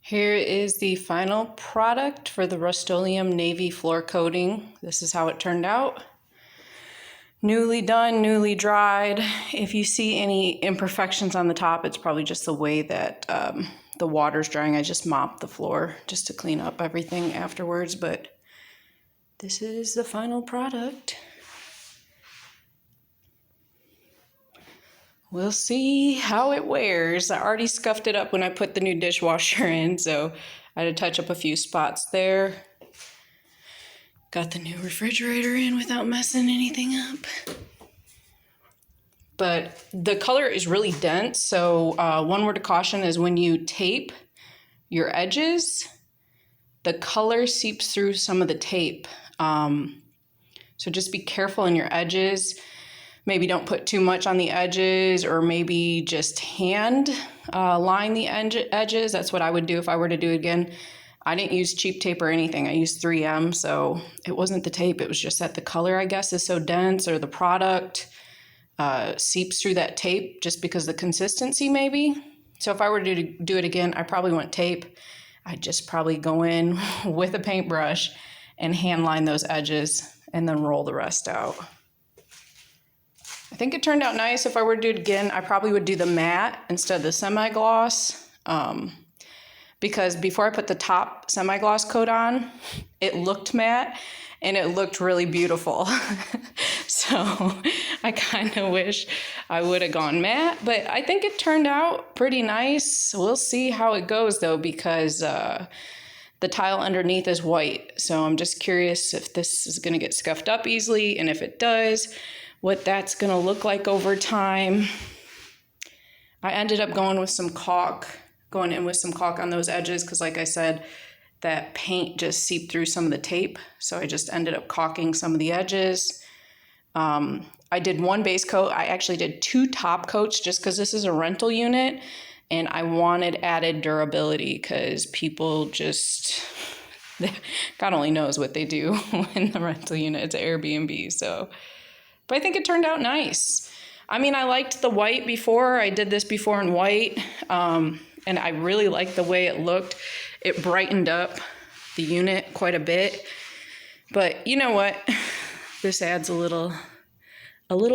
Here is the final product for the Rust-Oleum Navy floor coating. This is how it turned out. Newly done, newly dried. If you see any imperfections on the top, it's probably just the way that the water's drying. I just mopped the floor just to clean up everything afterwards, but this is the final product. We'll see how it wears. I already scuffed it up when I put the new dishwasher in, so I had to touch up a few spots there. Got the new refrigerator in without messing anything up. But the color is really dense, so one word of caution is when you tape your edges, the color seeps through some of the tape. So just be careful in your edges. Maybe don't put too much on the edges, or maybe just hand line the edges. That's what I would do if I were to do it again. I didn't use cheap tape or anything. I used 3M, so it wasn't the tape. It was just that the color, I guess, is so dense, or the product seeps through that tape just because the consistency maybe. So if I were to do it again, I probably wouldn't tape. I'd just probably go in with a paintbrush and hand line those edges and then roll the rest out. I think it turned out nice. If I were to do it again, I probably would do the matte instead of the semi-gloss. Because before I put the top semi-gloss coat on, it looked matte and it looked really beautiful. So I kind of wish I would have gone matte, but I think it turned out pretty nice. We'll see how it goes though, because the tile underneath is white. So I'm just curious if this is gonna get scuffed up easily, and if it does, what that's gonna look like over time. I ended up going in with some caulk on those edges, because like I said, that paint just seeped through some of the tape. So I just ended up caulking some of the edges. I did one base coat. I actually did 2 top coats just because this is a rental unit and I wanted added durability, because people just, God only knows what they do in the rental unit. It's an Airbnb, so. But I think it turned out nice. I mean, I liked the white before. I did this before in white, and I really liked the way it looked. It brightened up the unit quite a bit. But you know what? This adds a little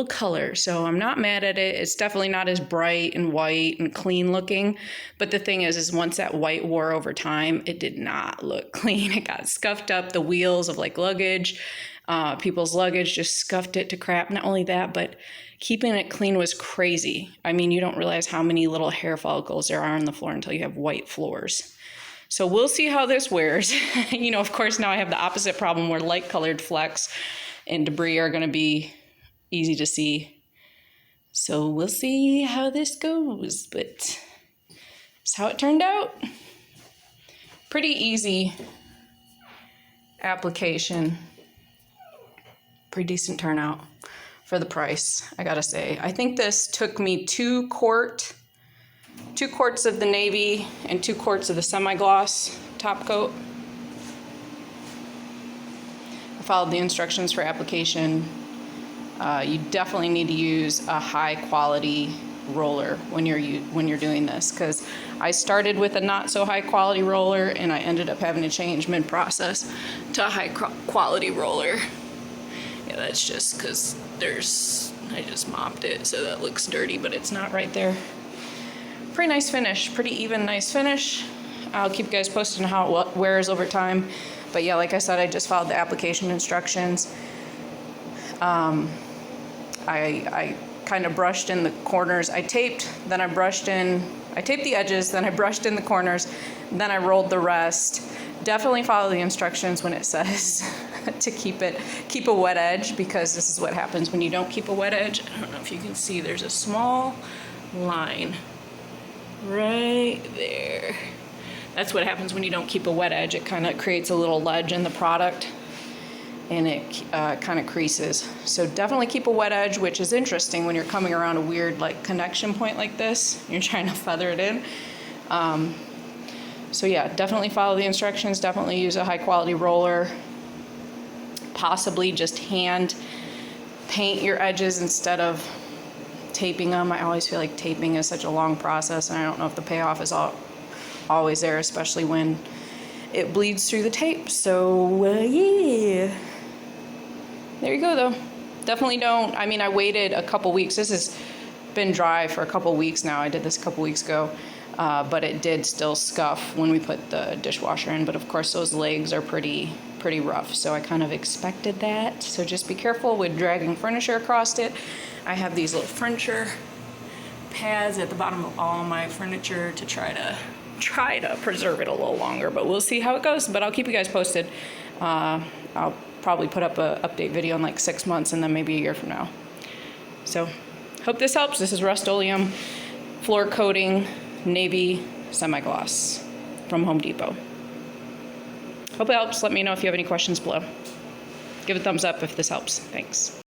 color, so I'm not mad at it. It's definitely not as bright and white and clean looking. But the thing is once that white wore over time, it did not look clean. It got scuffed up. The wheels of like luggage, people's luggage just scuffed it to crap. Not only that, but keeping it clean was crazy. I mean, you don't realize how many little hair follicles there are on the floor until you have white floors. So we'll see how this wears. You know, of course, now I have the opposite problem where light colored flecks and debris are going to be easy to see. So we'll see how this goes, but that's how it turned out. Pretty easy application. Pretty decent turnout for the price, I gotta say. I think this took me 2 quarts of the navy and 2 quarts of the semi-gloss top coat. I followed the instructions for application. You definitely need to use a high quality roller when you're doing this, because I started with a not so high quality roller and I ended up having to change mid-process to a high quality roller. Yeah, that's just because I just mopped it, so that looks dirty, but it's not right there. Pretty nice finish, pretty even, nice finish. I'll keep you guys posted on how it wears over time. But yeah, like I said, I just followed the application instructions. I kind of brushed in the corners. I taped the edges, then I brushed in the corners, then I rolled the rest. Definitely follow the instructions when it says to keep a wet edge, because this is what happens when you don't keep a wet edge. I don't know if you can see, there's a small line right there. That's what happens when you don't keep a wet edge. It kind of creates a little ledge in the product and it kind of creases. So definitely keep a wet edge, which is interesting when you're coming around a weird like connection point like this. You're trying to feather it in. So yeah, definitely follow the instructions. Definitely use a high quality roller. Possibly just hand paint your edges instead of taping them. I always feel like taping is such a long process, and I don't know if the payoff is all always there, especially when it bleeds through the tape. So yeah, there you go though. Definitely don't, I mean, I waited a couple weeks. This has been dry for a couple weeks now. I did this a couple weeks ago, but it did still scuff when we put the dishwasher in. But of course those legs are pretty rough, so I kind of expected that. So just be careful with dragging furniture across it. I have these little furniture pads at the bottom of all my furniture to try to preserve it a little longer, but we'll see how it goes. But I'll keep you guys posted. I'll probably put up a update video in like 6 months and then maybe a year from now. So hope this helps. This is Rust-Oleum floor coating navy semi-gloss from Home Depot. Hope it helps. Let me know if you have any questions below. Give a thumbs up if this helps. Thanks.